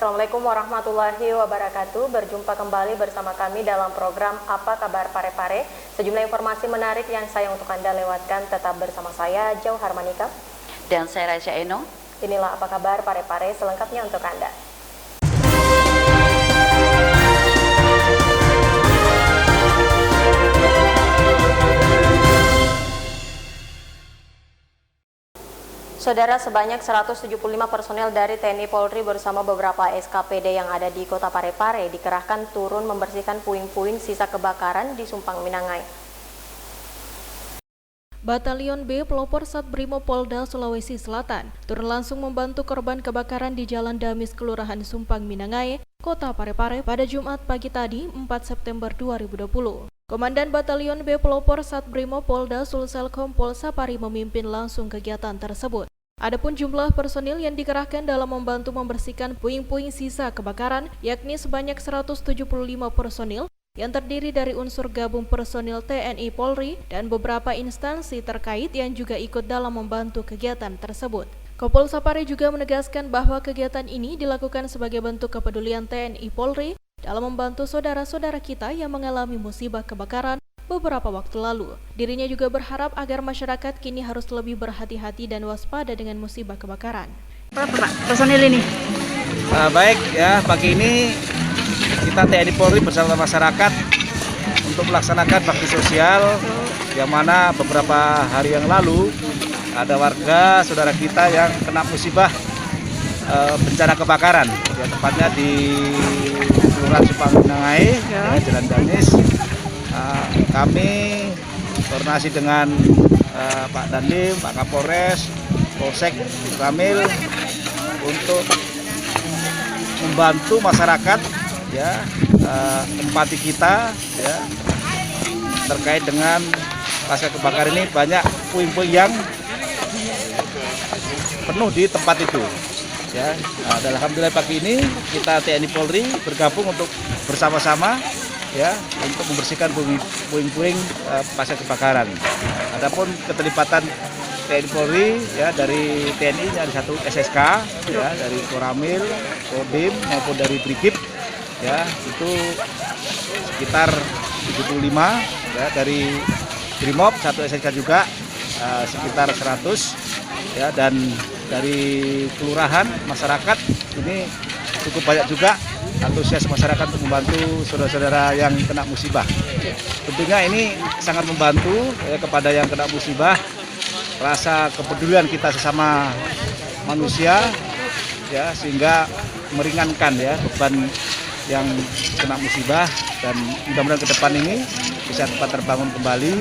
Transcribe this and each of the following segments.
Assalamualaikum warahmatullahi wabarakatuh. Berjumpa kembali bersama kami dalam program Apa Kabar Parepare. Sejumlah informasi menarik yang saya untuk Anda lewatkan. Tetap bersama saya, Jauhar Manika. Dan saya Raisya Eno. Inilah Apa Kabar Parepare selengkapnya untuk Anda. Saudara, sebanyak 175 personel dari TNI Polri bersama beberapa SKPD yang ada di Kota Parepare dikerahkan turun membersihkan puing-puing sisa kebakaran di Sumpang Minangai. Batalion B Pelopor Satbrimo Polda Sulawesi Selatan turun langsung membantu korban kebakaran di Jalan Damis, Kelurahan Sumpang Minangai, Kota Parepare pada Jumat pagi tadi, 4 September 2020. Komandan Batalion B Pelopor Satbrimo Polda Sulsel Kompol Sapari memimpin langsung kegiatan tersebut. Adapun jumlah personil yang dikerahkan dalam membantu membersihkan puing-puing sisa kebakaran yakni sebanyak 175 personil yang terdiri dari unsur gabung personil TNI Polri dan beberapa instansi terkait yang juga ikut dalam membantu kegiatan tersebut. Kompol Sapari juga menegaskan bahwa kegiatan ini dilakukan sebagai bentuk kepedulian TNI Polri dalam membantu saudara-saudara kita yang mengalami musibah kebakaran beberapa waktu lalu. Dirinya juga berharap agar masyarakat kini harus lebih berhati-hati dan waspada dengan musibah kebakaran. Berapa Pak personil ini? Baik ya, pagi ini kita TNI Polri bersama masyarakat untuk melaksanakan bakti sosial yang mana beberapa hari yang lalu ada warga saudara kita yang kena musibah bencana kebakaran, ya, tepatnya di Kelurahan Sumpang Minangai, ya, Jalan Damis. Kami koordinasi dengan Pak Dandim, Pak Kapolres, Polsek Ramil untuk membantu masyarakat, ya, empati kita, ya, terkait dengan pasca kebakaran ini banyak puing-puing yang penuh di tempat itu. Ya, dan alhamdulillah pagi ini kita TNI Polri bergabung untuk bersama-sama, ya, untuk membersihkan puing-puing pasca kebakaran. Adapun keterlibatan TNI Polri, ya, dari TNI ada satu SSK, ya, dari Koramil, Kodim maupun dari Brigip, ya, itu sekitar 75, ya, dari Brimob satu SSK juga sekitar 100, ya, dan dari kelurahan masyarakat ini cukup banyak juga antusias masyarakat untuk membantu saudara-saudara yang kena musibah. Tentunya ini sangat membantu, ya, kepada yang kena musibah, rasa kepedulian kita sesama manusia, ya, sehingga meringankan, ya, beban yang kena musibah, dan mudah-mudahan ke depan ini bisa cepat terbangun kembali.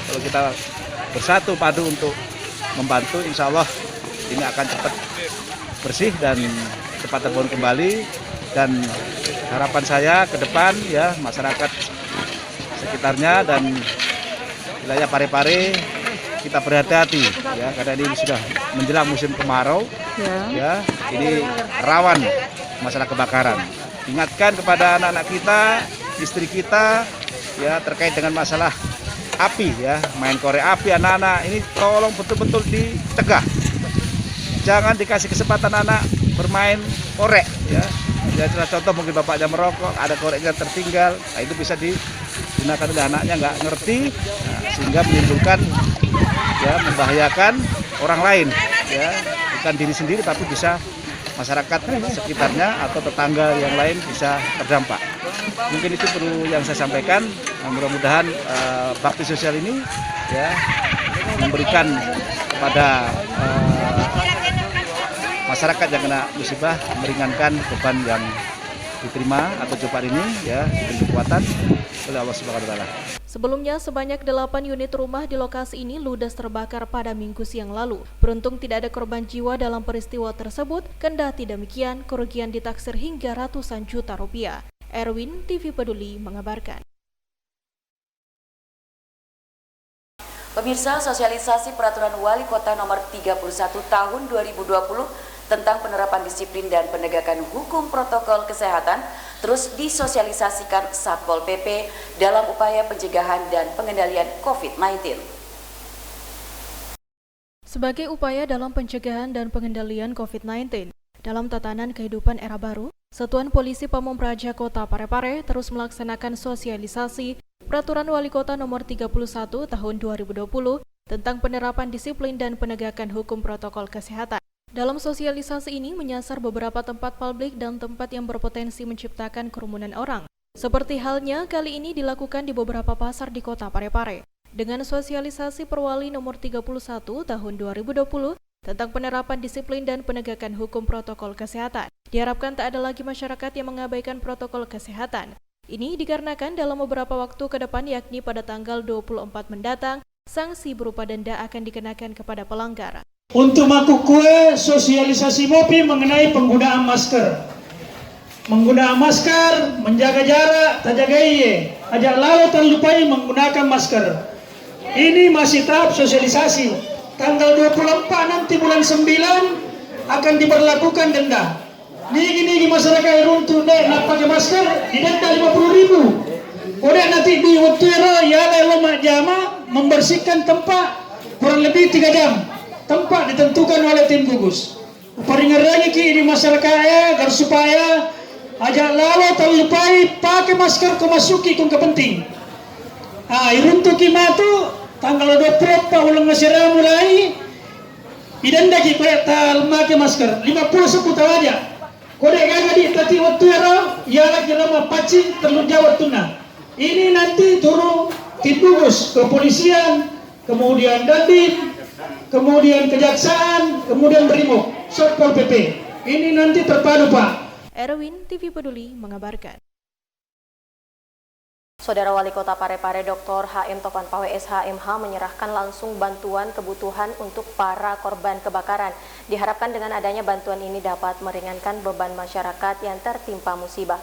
Kalau kita bersatu padu untuk membantu, insya Allah ini akan cepat bersih dan cepat terbangun kembali. Dan harapan saya ke depan, ya, masyarakat sekitarnya dan wilayah Parepare kita berhati-hati, ya, karena ini sudah menjelang musim kemarau, ya, ini rawan masalah kebakaran. Ingatkan kepada anak-anak kita, istri kita, ya, terkait dengan masalah api, ya, main korek api anak-anak ini tolong betul-betul dicegah. Jangan dikasih kesempatan anak bermain korek, ya. Ya, contoh mungkin bapaknya merokok, ada koreknya tertinggal, nah, itu bisa digunakan oleh anaknya nggak ngerti, nah, sehingga menimbulkan, ya, membahayakan orang lain, ya, bukan diri sendiri tapi bisa masyarakat sekitarnya atau tetangga yang lain bisa terdampak. Mungkin itu perlu yang saya sampaikan. Nah, mudah-mudahan bakti sosial ini, ya, memberikan kepada masyarakat yang kena musibah, meringankan beban yang diterima atau cobaan ini, ya, diberi kekuatan oleh Allah Subhanahu wa Ta'ala. Sebelumnya, sebanyak 8 unit rumah di lokasi ini ludes terbakar pada Minggu siang lalu. Beruntung tidak ada korban jiwa dalam peristiwa tersebut, kendati demikian kerugian ditaksir hingga ratusan juta rupiah. Erwin, TV Peduli, mengabarkan. Pemirsa, sosialisasi Peraturan Wali Kota Nomor 31 Tahun 2020 tentang penerapan disiplin dan penegakan hukum protokol kesehatan terus disosialisasikan Satpol PP dalam upaya pencegahan dan pengendalian COVID-19. Sebagai upaya dalam pencegahan dan pengendalian COVID-19, Dalam tatanan kehidupan era baru, Satuan Polisi Pamong Praja Kota Parepare terus melaksanakan sosialisasi Peraturan Wali Kota Nomor 31 Tahun 2020 tentang penerapan disiplin dan penegakan hukum protokol kesehatan. Dalam sosialisasi ini menyasar beberapa tempat publik dan tempat yang berpotensi menciptakan kerumunan orang. Seperti halnya kali ini dilakukan di beberapa pasar di Kota Parepare. Dengan sosialisasi Perwali Nomor 31 Tahun 2020 tentang penerapan disiplin dan penegakan hukum protokol kesehatan, diharapkan tak ada lagi masyarakat yang mengabaikan protokol kesehatan. Ini dikarenakan dalam beberapa waktu ke depan, yakni pada tanggal 24 mendatang, sanksi berupa denda akan dikenakan kepada pelanggar. Untuk melakukan sosialisasi MOPI mengenai penggunaan masker. Menggunakan masker, menjaga jarak, tak jaga iye. Ajak lalu terlupai menggunakan masker. Ini masih tahap sosialisasi. Tanggal 24 nanti bulan 9 akan diberlakukan denda. Nigi masyarakat yang untuk nak pakai masker didenda 50.000. Udah nanti di waktu ya lelo jama membersihkan tempat kurang lebih 3 jam. Tempat ditentukan oleh tim gugus. Peringat lagi ini masyarakat agar supaya ajak lalu terlupai pakai masker ke masuki ke penting. Iruntuk kimatu tanggal 24 ulang masyarakat mulai idanda ki tal make masker 50 seputar aja. Kode gaga di tati waktu ya lagi lama paci terlalu jauh tuna. Ini nanti turun tim gugus kepolisian, kemudian Dandim, kemudian kejaksaan, kemudian Brimob, Satpol PP. Ini nanti terpadu Pak. Erwin, TV Peduli mengabarkan. Saudara Wali Kota Parepare Dr. HM Tovan Pawe SHMH menyerahkan langsung bantuan kebutuhan untuk para korban kebakaran. Diharapkan dengan adanya bantuan ini dapat meringankan beban masyarakat yang tertimpa musibah.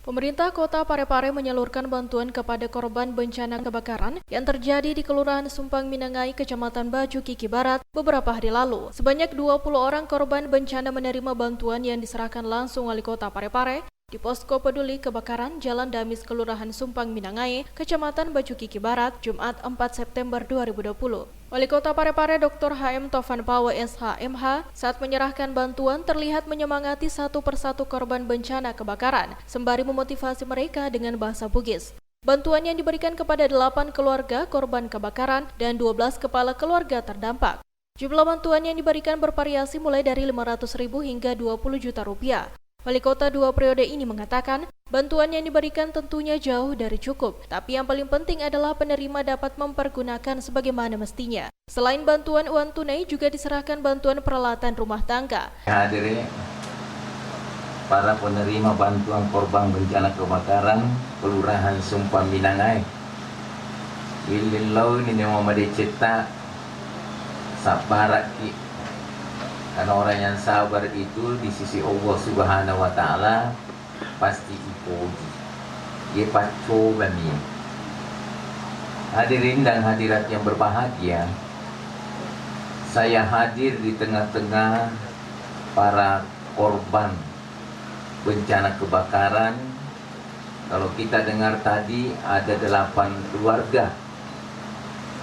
Pemerintah Kota Parepare menyalurkan bantuan kepada korban bencana kebakaran yang terjadi di Kelurahan Sumpang Minangai, Kecamatan Baju Kiki Barat beberapa hari lalu. Sebanyak 20 orang korban bencana menerima bantuan yang diserahkan langsung Wali Kota Parepare di Posko Peduli Kebakaran Jalan Damis Kelurahan Sumpang Minangai, Kecamatan Baju Kiki Barat, Jumat 4 September 2020. Wali Kota Parepare Dr. HM Tovan Pawe SHMH saat menyerahkan bantuan terlihat menyemangati satu persatu korban bencana kebakaran, sembari memotivasi mereka dengan bahasa Bugis. Bantuan yang diberikan kepada 8 keluarga korban kebakaran dan 12 kepala keluarga terdampak. Jumlah bantuan yang diberikan bervariasi mulai dari Rp500.000 hingga Rp20 juta. Wali Kota 2 periode ini mengatakan, bantuan yang diberikan tentunya jauh dari cukup, tapi yang paling penting adalah penerima dapat mempergunakan sebagaimana mestinya. Selain bantuan uang tunai, juga diserahkan bantuan peralatan rumah tangga. Hadirin para penerima bantuan korban bencana kebakaran Kelurahan Sumpang Minangai. Wilillau ini mau cetak sabaraki. Karena orang yang sabar itu di sisi Allah Subhanahu wa Ta'ala pasti dipuji. Dia pacu bami. Hadirin dan hadirat yang berbahagia, saya hadir di tengah-tengah para korban bencana kebakaran. Kalau kita dengar tadi ada 8 keluarga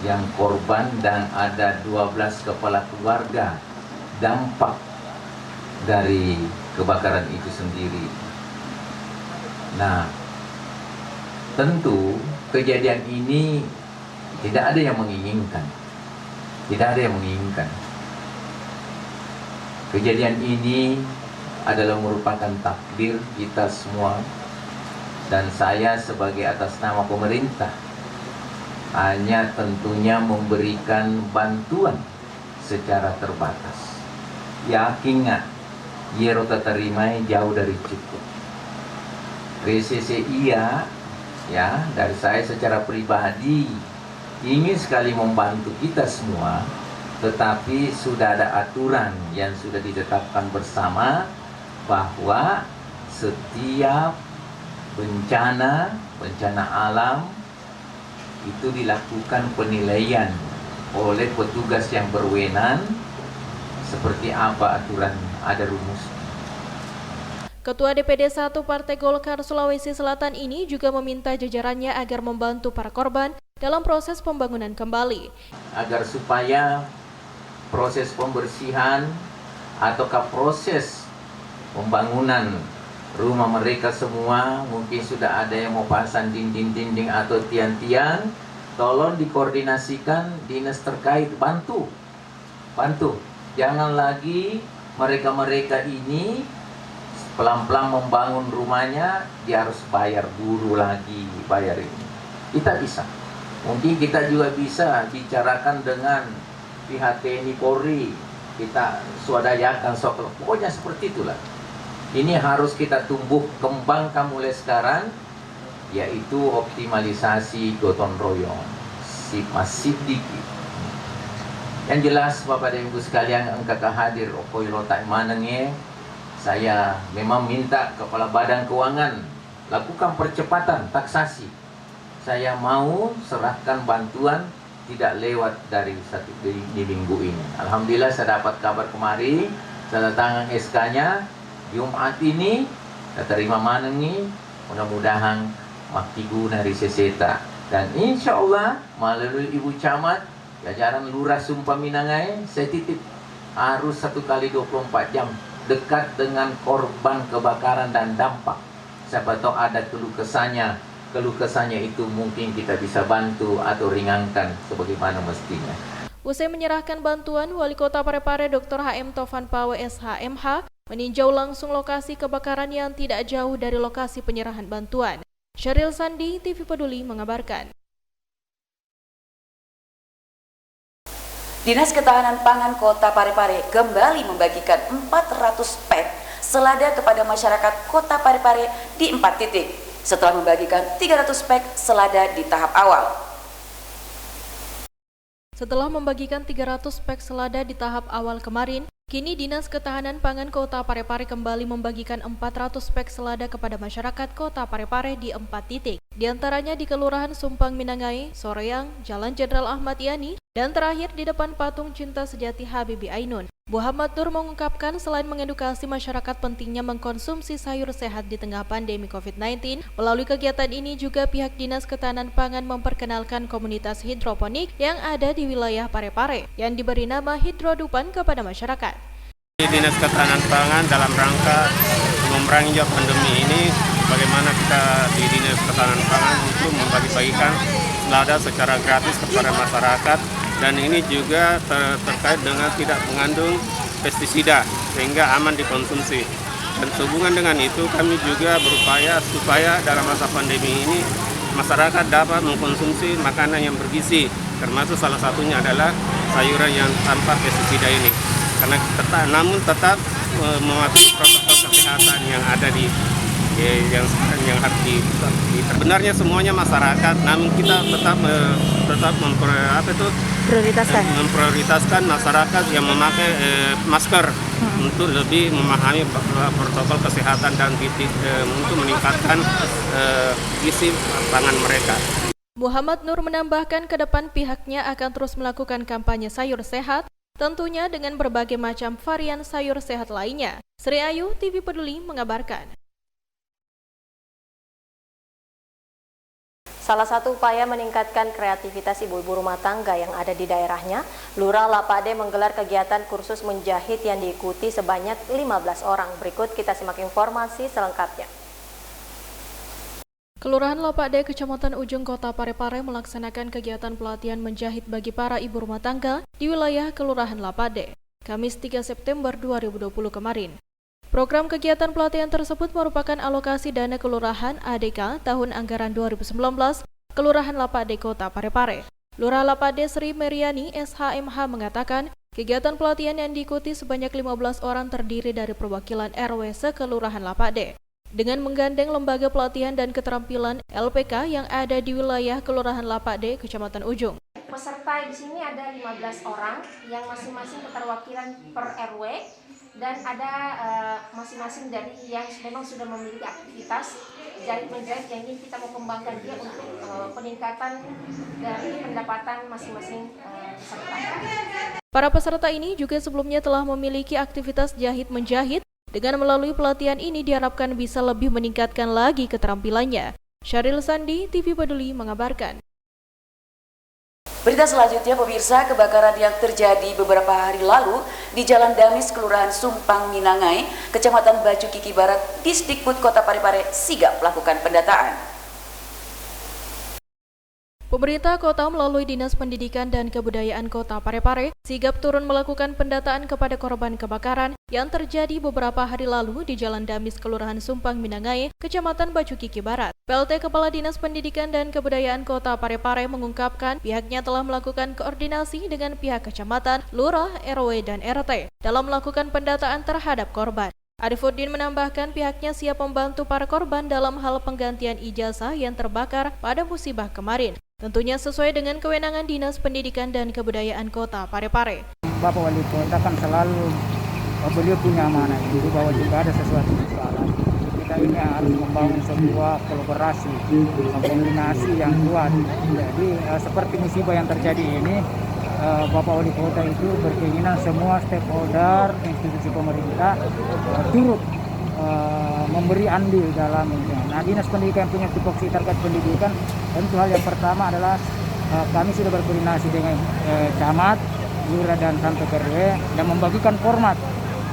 yang korban dan ada 12 kepala keluarga dampak dari kebakaran itu sendiri. Nah, tentu kejadian ini tidak ada yang menginginkan. Tidak ada yang menginginkan. Kejadian ini adalah merupakan takdir kita semua, dan saya sebagai atas nama pemerintah hanya tentunya memberikan bantuan secara terbatas. Yakin nggak? Yerota terimai jauh dari cukup. Resesi iya, ya, dari saya secara pribadi ingin sekali membantu kita semua, tetapi sudah ada aturan yang sudah ditetapkan bersama bahwa setiap bencana alam itu dilakukan penilaian oleh petugas yang berwenang. Seperti apa aturan, ada rumus. Ketua DPD 1 Partai Golkar Sulawesi Selatan ini juga meminta jajarannya agar membantu para korban dalam proses pembangunan kembali. Agar supaya proses pembersihan ataukah proses pembangunan rumah mereka semua, mungkin sudah ada yang mau pasang dinding-dinding atau tiang-tiang, tolong dikoordinasikan dinas terkait, bantu. Jangan lagi mereka-mereka ini pelan-pelan membangun rumahnya, dia harus bayar guru lagi, bayar ini. Kita bisa. Mungkin kita juga bisa bicarakan dengan pihak TNI Polri, kita swadayakan soal, pokoknya seperti itulah. Ini harus kita tumbuh kembangkan mulai sekarang, yaitu optimalisasi gotong royong, masif dikit. Yang jelas Bapak dan Ibu sekalian, engkau hadir okoi lotak manenge, saya memang minta Kepala Badan Keuangan lakukan percepatan taksasi. Saya mau serahkan bantuan tidak lewat dari di minggu ini. Alhamdulillah saya dapat kabar kemarin, saya tangan SK-nya Jumat ini, saya terima manengi, mudah-mudahan makti guna riseseta. Dan insya Allah melalui Ibu Camat, jajaran Lurah Sumpah Minangai, saya titip harus 1 kali 24 jam dekat dengan korban kebakaran dan dampak. Siapa tahu ada keluh kesahnya itu mungkin kita bisa bantu atau ringankan sebagaimana mestinya. Usai menyerahkan bantuan, Wali Kota Parepare Dr. HM Tovan Pawe SHMH meninjau langsung lokasi kebakaran yang tidak jauh dari lokasi penyerahan bantuan. Syaril Sandi, TV Peduli mengabarkan. Dinas Ketahanan Pangan Kota Parepare kembali membagikan 400 pek selada kepada masyarakat Kota Parepare di 4 titik, setelah membagikan 300 pek selada di tahap awal. Setelah membagikan 300 pek selada di tahap awal kemarin, kini Dinas Ketahanan Pangan Kota Parepare kembali membagikan 400 pek selada kepada masyarakat Kota Parepare di 4 titik. Di antaranya di Kelurahan Sumpang Minangai, Soreang, Jalan Jenderal Ahmad Yani, dan terakhir di depan patung Cinta Sejati Habibie Ainun. Muhammad Nur mengungkapkan selain mengedukasi masyarakat pentingnya mengkonsumsi sayur sehat di tengah pandemi COVID-19, melalui kegiatan ini juga pihak Dinas Ketahanan Pangan memperkenalkan komunitas hidroponik yang ada di wilayah Parepare yang diberi nama Hidrodupan kepada masyarakat. Dinas Ketahanan Pangan dalam rangka memerangi pandemi ini, bagaimana kita di Dinas Ketahanan Pangan untuk membagi-bagikan selada secara gratis kepada masyarakat, dan ini juga terkait dengan tidak mengandung pestisida sehingga aman dikonsumsi. Dan sehubungan dengan itu kami juga berupaya supaya dalam masa pandemi ini masyarakat dapat mengkonsumsi makanan yang bergizi, termasuk salah satunya adalah sayuran yang tanpa pestisida ini. Karena tetap mematuhi protokol kesehatan yang ada di yang harus sebenarnya semuanya masyarakat, namun kita tetap memprioritaskan masyarakat yang memakai masker untuk lebih memahami protokol kesehatan dan untuk meningkatkan gizi pangan mereka. Muhammad Nur menambahkan ke depan pihaknya akan terus melakukan kampanye sayur sehat, tentunya dengan berbagai macam varian sayur sehat lainnya. Sri Ayu, TV Peduli mengabarkan. Salah satu upaya meningkatkan kreativitas ibu-ibu rumah tangga yang ada di daerahnya, Lurah Lapade menggelar kegiatan kursus menjahit yang diikuti sebanyak 15 orang. Berikut kita simak informasi selengkapnya. Kelurahan Lapade, Kecamatan Ujung, Kota Parepare melaksanakan kegiatan pelatihan menjahit bagi para ibu rumah tangga di wilayah Kelurahan Lapade, Kamis 3 September 2020 kemarin. Program kegiatan pelatihan tersebut merupakan alokasi dana Kelurahan ADK tahun anggaran 2019 Kelurahan Lapade Kota Parepare. Lurah Lapade Sri Meriani SHMH mengatakan, kegiatan pelatihan yang diikuti sebanyak 15 orang terdiri dari perwakilan RW se-Kelurahan Lapade. Dengan menggandeng lembaga pelatihan dan keterampilan LPK yang ada di wilayah Kelurahan Lapade, Kecamatan Ujung. Peserta di sini ada 15 orang yang masing-masing keterwakilan per RW, dan ada masing-masing dari yang memang sudah memiliki aktivitas jahit-menjahit yang ingin kita mau kembangkan dia untuk peningkatan dari pendapatan masing-masing peserta. Para peserta ini juga sebelumnya telah memiliki aktivitas jahit-menjahit. Dengan melalui pelatihan ini diharapkan bisa lebih meningkatkan lagi keterampilannya. Syaril Sandi, TV Peduli mengabarkan. Berita selanjutnya, pemirsa, kebakaran yang terjadi beberapa hari lalu di Jalan Damis, Kelurahan Sumpang Minangai, Kecamatan Baju Kiki Barat, Disdikbud Kota Parepare sigap melakukan pendataan. Pemerintah kota melalui Dinas Pendidikan dan Kebudayaan Kota Parepare sigap turun melakukan pendataan kepada korban kebakaran yang terjadi beberapa hari lalu di Jalan Damis, Kelurahan Sumpang Minangai, Kecamatan Baju Kiki Barat. PLT Kepala Dinas Pendidikan dan Kebudayaan Kota Parepare mengungkapkan pihaknya telah melakukan koordinasi dengan pihak kecamatan, lurah, RW, dan RT dalam melakukan pendataan terhadap korban. Arifuddin menambahkan pihaknya siap membantu para korban dalam hal penggantian ijazah yang terbakar pada musibah kemarin. Tentunya sesuai dengan kewenangan Dinas Pendidikan dan Kebudayaan Kota Parepare. Bapak Wali Kota kan selalu beliau punya amanah itu bahwa jika ada sesuatu masalah kita ini harus membangun sebuah kolaborasi, koordinasi yang kuat. Jadi seperti musibah yang terjadi ini, Bapak Wali Kota itu berkeinginan semua stakeholder institusi pemerintah turut memberi andil dalam ini. Nah, Dinas Pendidikan punya tupoksi terkait pendidikan. Tentu hal yang pertama adalah kami sudah berkoordinasi dengan camat, lurah, dan sampai RW dan membagikan format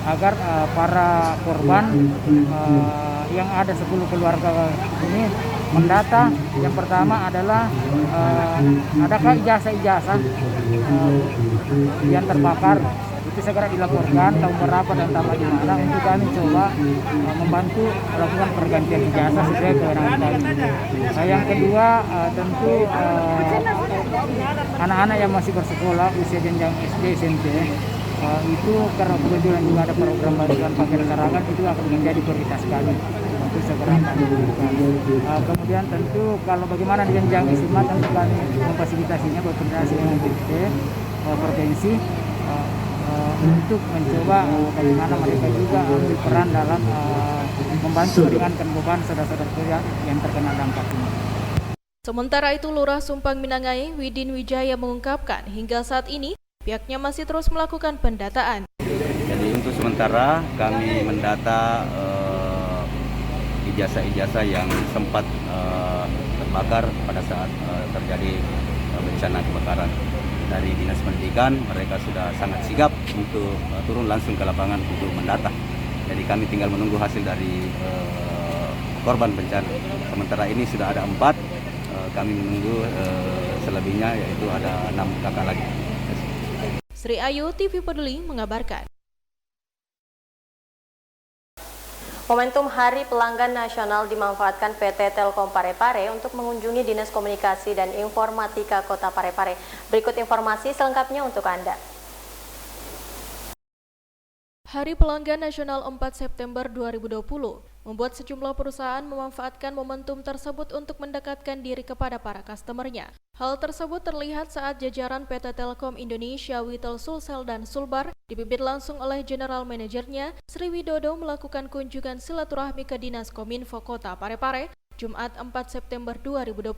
agar para korban yang ada 10 keluarga ini mendata. Yang pertama adalah adakah ijazah-ijazah yang terbakar, itu segera dilaporkan, tahu berapa dan tambah di mana, untuk kami coba membantu melakukan pergantian ijazah sesuai kewenangan kami. Yang kedua, tentu anak-anak yang masih bersekolah usia jenjang SD, SMP, itu karena kebetulan juga ada program bantuan pakaian seragam, itu akan menjadi prioritas kami untuk segera kami berikan. Kemudian tentu kalau bagaimana di jenjang SMA, tentu kami memfasilitasinya berkoordinasi dengan DPT provinsi untuk mencoba bagaimana mereka juga ambil peran dalam membantu meringankan beban saudara-saudara yang terkena dampak ini. Sementara itu, Lurah Sumpang Minangai, Widin Wijaya mengungkapkan hingga saat ini pihaknya masih terus melakukan pendataan. Jadi untuk sementara kami mendata ijazah-ijazah yang sempat terbakar pada saat terjadi bencana kebakaran. Dari Dinas Pendidikan, mereka sudah sangat sigap untuk turun langsung ke lapangan untuk mendata. Jadi kami tinggal menunggu hasil dari korban bencana. Sementara ini sudah ada 4, kami menunggu selebihnya, yaitu ada 6 kakak lagi. Sri Ayu, TV Peduli mengabarkan. Momentum Hari Pelanggan Nasional dimanfaatkan PT Telkom Parepare untuk mengunjungi Dinas Komunikasi dan Informatika Kota Parepare. Berikut informasi selengkapnya untuk Anda. Hari Pelanggan Nasional 4 September 2020 membuat sejumlah perusahaan memanfaatkan momentum tersebut untuk mendekatkan diri kepada para customernya. Hal tersebut terlihat saat jajaran PT Telkom Indonesia Witel Sulsel dan Sulbar dipimpin langsung oleh General Manajernya Sri Widodo melakukan kunjungan silaturahmi ke Dinas Kominfo Kota Parepare Jumat 4 September 2020.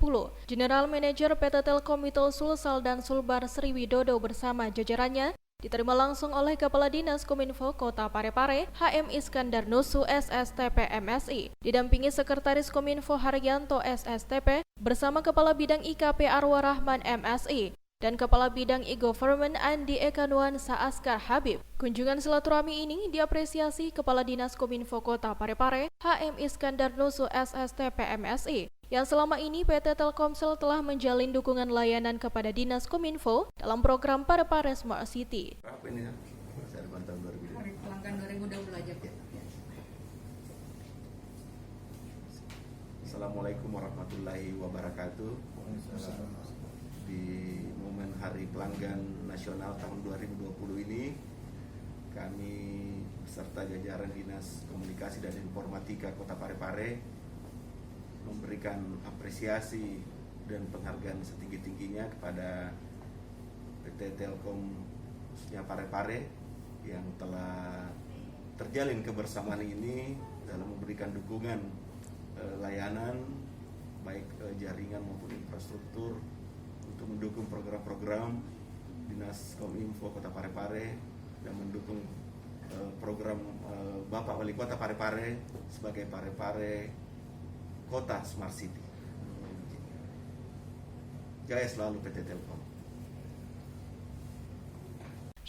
General Manager PT Telkom Witel Sulsel dan Sulbar Sri Widodo bersama jajarannya diterima langsung oleh Kepala Dinas Kominfo Kota Parepare, HM Iskandar Nusu SSTP MSI, didampingi Sekretaris Kominfo Haryanto SSTP, bersama Kepala Bidang IKP Arwah Rahman MSI, dan Kepala Bidang E-Government Andi Eka Nuansa Askar Habib. Kunjungan silaturahmi ini diapresiasi Kepala Dinas Kominfo Kota Parepare, HM Iskandar Nusu SSTP MSI, yang selama ini PT Telkomsel telah menjalin dukungan layanan kepada Dinas Kominfo dalam program Parepare Smart City. Apa ini ya? Hari Pelanggan 2020 aja. Assalamualaikum warahmatullahi wabarakatuh. Di momen Hari Pelanggan Nasional tahun 2020 ini, kami beserta jajaran Dinas Komunikasi dan Informatika Kota Parepare memberikan apresiasi dan penghargaan setinggi-tingginya kepada PT Telkom khususnya Parepare yang telah terjalin kebersamaan ini dalam memberikan dukungan layanan baik jaringan maupun infrastruktur untuk mendukung program-program Dinas Kominfo Kota Parepare dan mendukung program Bapak Wali Kota Parepare sebagai Parepare Kota Smart City. Jaya selalu PT Telkom.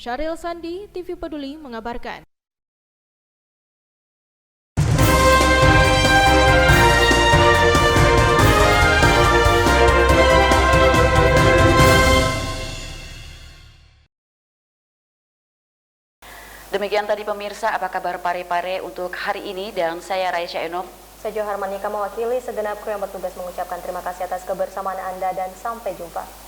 Syaril Sandi, TV Peduli mengabarkan. Demikian tadi pemirsa, apa kabar Parepare untuk hari ini, dan saya Raisya Enof. Saya Jo Harmanika mewakili segenap kru yang bertugas mengucapkan terima kasih atas kebersamaan Anda dan sampai jumpa.